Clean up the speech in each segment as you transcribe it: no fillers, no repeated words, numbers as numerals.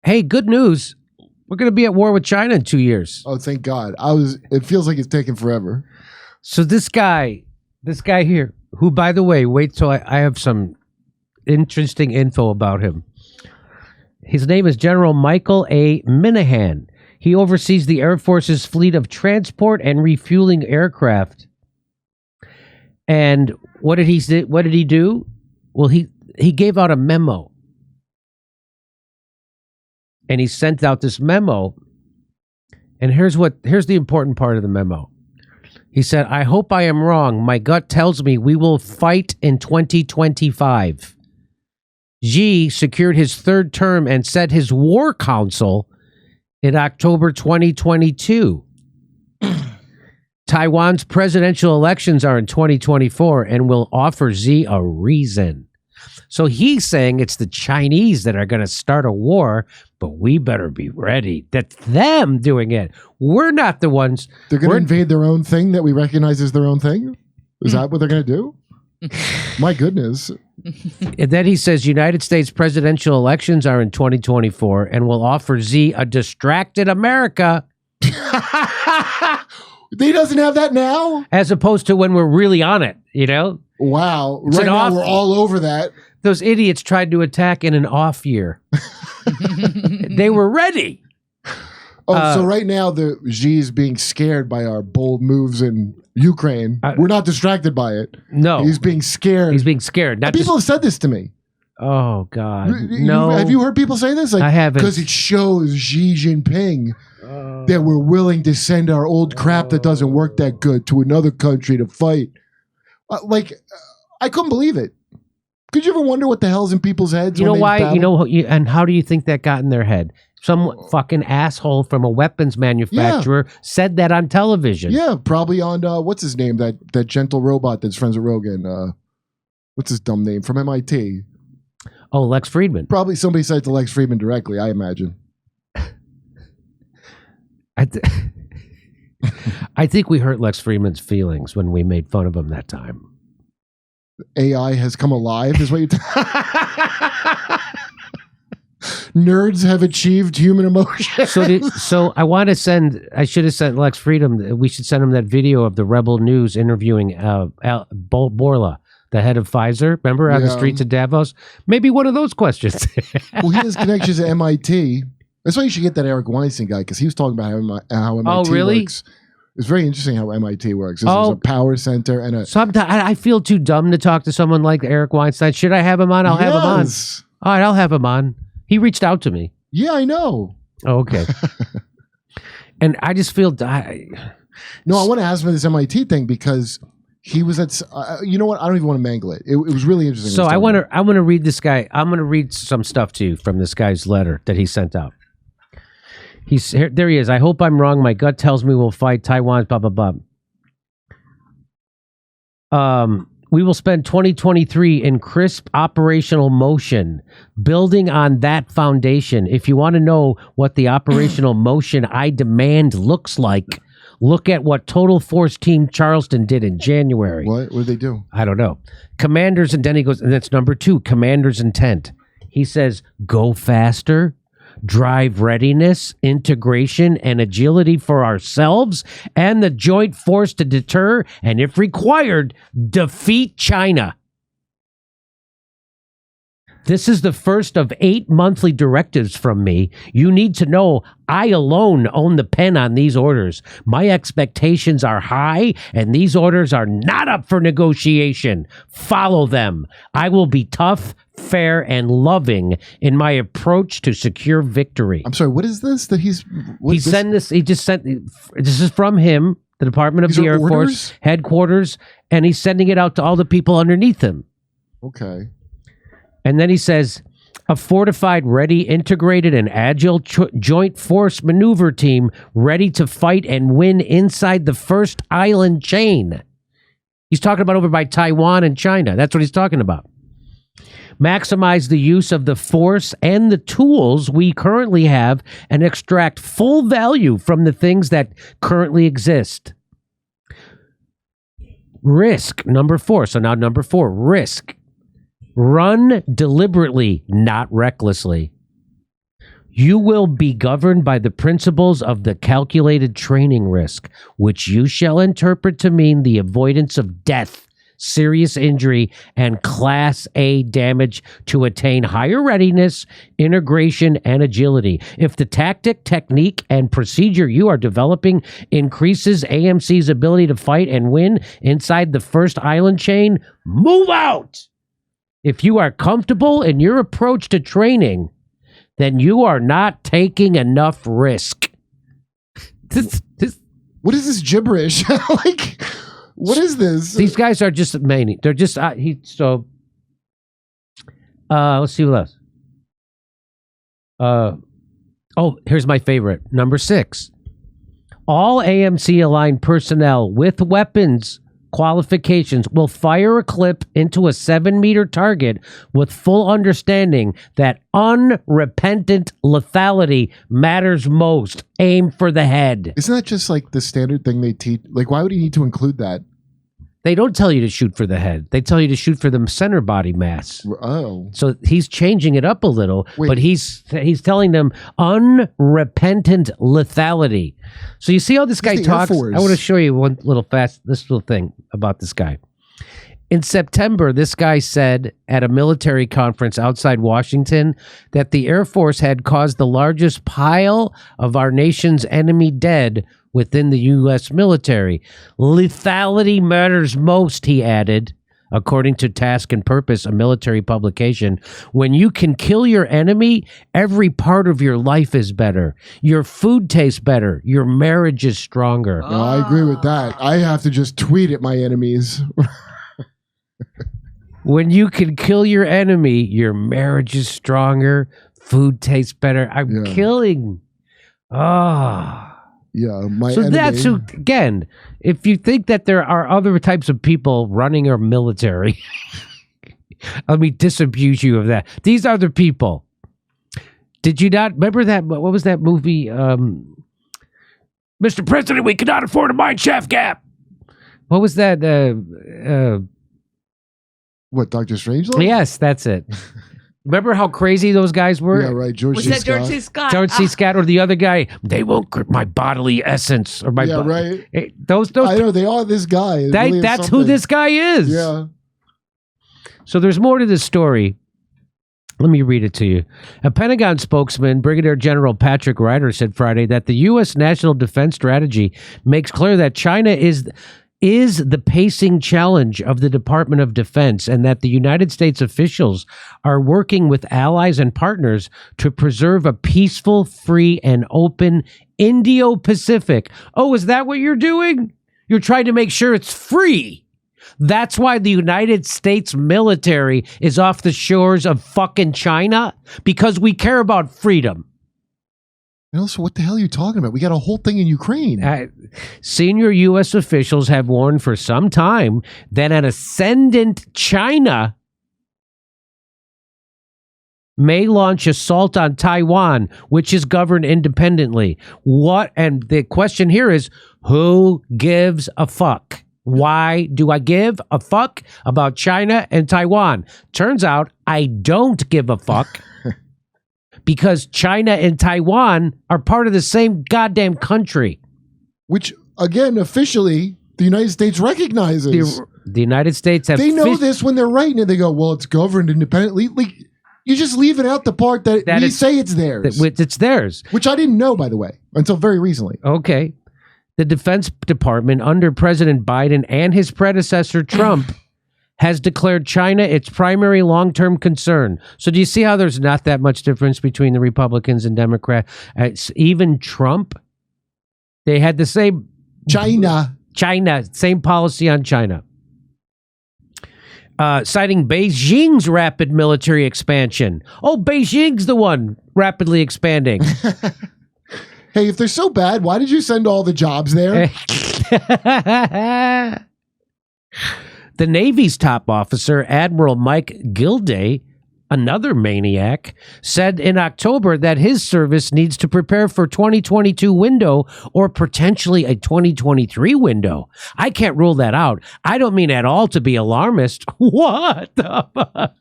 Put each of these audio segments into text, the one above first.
hey, good news. We're going to be at war with China in 2 years. Oh, thank God. It feels like it's taking forever. So this guy here, who, by the way, wait till I have some interesting info about him. His name is General Michael A. Minihan. He oversees the Air Force's fleet of transport and refueling aircraft. And what did he do? Well, he gave out a memo. And he sent out this memo. And here's the important part of the memo. He said, I hope I am wrong. My gut tells me we will fight in 2025. Xi secured his third term and set his war council in October 2022. Taiwan's presidential elections are in 2024 and will offer Xi a reason. So he's saying it's the Chinese that are going to start a war, but we better be ready. That's them doing it. We're not the ones. They're going to invade their own thing that we recognize as their own thing? Is that what they're going to do? My goodness. And then he says United States presidential elections are in 2024 and will offer Xi a distracted America. He doesn't have that now? As opposed to when we're really on it, you know? Wow. Right now we're all over that. Those idiots tried to attack in an off year. They were ready. Oh, so right now Xi's being scared by our bold moves in Ukraine. We're not distracted by it. No. He's being scared. He's being scared. People have said this to me. Oh, God. No. Have you heard people say this? Like, I haven't. Because it shows Xi Jinping that we're willing to send our old crap that doesn't work that good to another country to fight. I couldn't believe it. Could you ever wonder what the hell's in people's heads? You know why? Battle? And how do you think that got in their head? Some fucking asshole from a weapons manufacturer said that on television. Yeah, probably on what's his name? That gentle robot that's friends with Rogan. What's his dumb name from MIT? Oh, Lex Friedman. Probably somebody said it to Lex Friedman directly, I imagine. I think we hurt Lex Friedman's feelings when we made fun of him that time. AI has come alive, is what you Nerds have achieved human emotion. So I should have sent Lex Friedman. We should send him that video of the Rebel News interviewing Borla, the head of Pfizer. Remember on the streets of Davos? Maybe one of those questions. Well, he has connections at MIT. That's why you should get that Eric Weinstein guy, because he was talking about how MIT works. It's very interesting how MIT works. There's a power center and a... Sometimes I feel too dumb to talk to someone like Eric Weinstein. Should I have him on? I'll have him on. All right, I'll have him on. He reached out to me. Yeah, I know. Oh, okay. And I just feel... No, I want to ask him this MIT thing because he was at... you know what? I don't even want to mangle it. It was really interesting. So I want to read this guy. I'm going to read some stuff to you from this guy's letter that he sent out. There he is. I hope I'm wrong. My gut tells me we'll fight Taiwan, blah, blah, blah. We will spend 2023 in crisp operational motion, building on that foundation. If you want to know what the operational motion I demand looks like, look at what Total Force Team Charleston did in January. What did they do? I don't know. Commanders, and then he goes, and that's number 2, commander's intent. He says, go faster. Drive readiness, integration, and agility for ourselves and the joint force to deter and, if required, defeat China. This is the first of 8 monthly directives from me. You need to know I alone own the pen on these orders. My expectations are high, and these orders are not up for negotiation. Follow them. I will be tough, fair, and loving in my approach to secure victory. I'm sorry, what is this that he's... This is from him, the Department of the Air Force headquarters, and he's sending it out to all the people underneath him. Okay. And then he says, a fortified, ready, integrated, and agile joint force maneuver team ready to fight and win inside the first island chain. He's talking about over by Taiwan and China. That's what he's talking about. Maximize the use of the force and the tools we currently have and extract full value from the things that currently exist. Risk, number 4. So now number 4, risk. Run deliberately, not recklessly. You will be governed by the principles of the calculated training risk, which you shall interpret to mean the avoidance of death, serious injury, and Class A damage to attain higher readiness, integration, and agility. If the tactic, technique, and procedure you are developing increases AMC's ability to fight and win inside the first island chain, move out! If you are comfortable in your approach to training, then you are not taking enough risk. What is this gibberish? Like, what is this? These guys are just amazing. They're just let's see what else. Here's my favorite. Number 6. All AMC aligned personnel with weapons qualifications will fire a clip into a 7-meter target with full understanding that unrepentant lethality matters most. Aim for the head. Isn't that just like the standard thing they teach? Like, why would he need to include that? They don't tell you to shoot for the head. They tell you to shoot for the center body mass. Oh. So he's changing it up a little, Wait. but he's telling them unrepentant lethality. So you see how this guy He's the Air talks? Force. I want to show you this little thing about this guy. In September, this guy said at a military conference outside Washington that the Air Force had caused the largest pile of our nation's enemy dead within the U.S. military. Lethality matters most, he added, according to Task and Purpose, a military publication. When you can kill your enemy, every part of your life is better. Your food tastes better. Your marriage is stronger. No, I agree with that. I have to just tweet at my enemies. When you can kill your enemy, your marriage is stronger. Food tastes better. I'm killing. Yeah, my so enemy. that's who, again, if you think that there are other types of people running our military, let me disabuse you of that. These are the people. Did you not remember that? What was that movie? Mr. President, we cannot afford a mine shaft gap. What was that? What, Dr. Strangelove? Yes, that's it. Remember how crazy those guys were? Yeah, right. George Was C. that Scott. George C. Scott? George C. Scott or the other guy, they won't grip my bodily essence or my. Right. Those. I know they are this guy. It really is That's who something. this guy is. Yeah. So there's more to this story. Let me read it to you. A Pentagon spokesman, Brigadier General Patrick Ryder, said Friday that the U.S. National Defense Strategy makes clear that China is the pacing challenge of the Department of Defense, and that the United States officials are working with allies and partners to preserve a peaceful, free, and open Indo-Pacific. Oh, is that what you're doing? You're trying to make sure it's free. That's why the United States military is off the shores of fucking China, because we care about freedom. And also, what the hell are you talking about? We got a whole thing in Ukraine. Senior U.S. officials have warned for some time that an ascendant China may launch assault on Taiwan, which is governed independently. And the question here is, who gives a fuck? Why do I give a fuck about China and Taiwan? Turns out I don't give a fuck. Because China and Taiwan are part of the same goddamn country. Which, again, officially, the United States recognizes. The United States have... They know this when they're writing it. They go, well, it's governed independently. Like, you just leaving out the part that we say it's theirs. It's theirs. Which I didn't know, by the way, until very recently. Okay. The Defense Department under President Biden and his predecessor, Trump, has declared China its primary long-term concern. So do you see how there's not that much difference between the Republicans and Democrats? Even Trump, they had the same... China, same policy on China. Citing Beijing's rapid military expansion. Oh, Beijing's the one rapidly expanding. Hey, if they're so bad, why did you send all the jobs there? The Navy's top officer, Admiral Mike Gilday, another maniac, said in October that his service needs to prepare for 2022 window or potentially a 2023 window. I can't rule that out. I don't mean at all to be alarmist. What the fuck?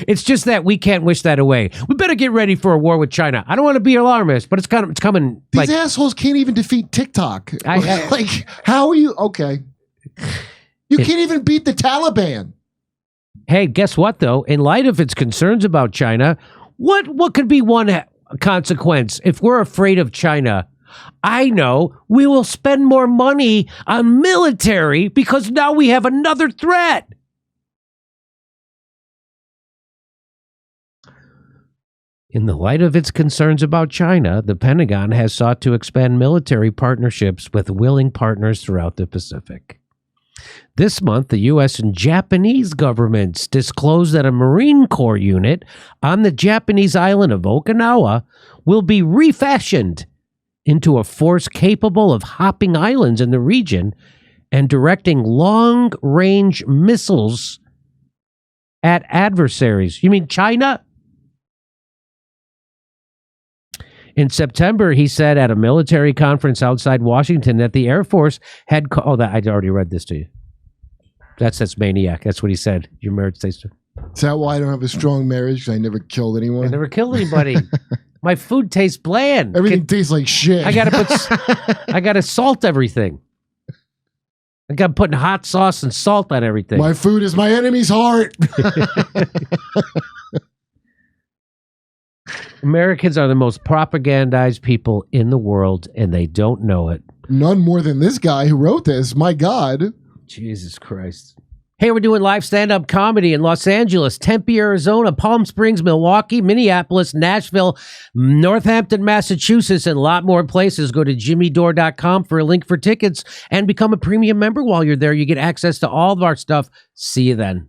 It's just that we can't wish that away. We better get ready for a war with China. I don't want to be alarmist, but it's coming. These assholes can't even defeat TikTok. Like, how are you? Okay. You can't even beat the Taliban. Hey, guess what, though? In light of its concerns about China, what could be one consequence if we're afraid of China? I know. We will spend more money on military because now we have another threat. In the light of its concerns about China, the Pentagon has sought to expand military partnerships with willing partners throughout the Pacific. This month, the U.S. and Japanese governments disclosed that a Marine Corps unit on the Japanese island of Okinawa will be refashioned into a force capable of hopping islands in the region and directing long-range missiles at adversaries. You mean China? In September, he said at a military conference outside Washington that the Air Force had... I'd already read this to you. That's maniac. That's what he said. Your marriage tastes... Is that why I don't have a strong marriage? 'Cause I never killed anyone? I never killed anybody. My food tastes bland. Everything tastes like shit. I gotta salt everything. I got putting hot sauce and salt on everything. My food is my enemy's heart. Americans are the most propagandized people in the world, and they don't know it. None more than this guy who wrote this. My God. Jesus Christ. Hey, we're doing live stand-up comedy in Los Angeles, Tempe, Arizona, Palm Springs, Milwaukee, Minneapolis, Nashville, Northampton, Massachusetts, and a lot more places. Go to jimmydore.com for a link for tickets and become a premium member while you're there. You get access to all of our stuff. See you then.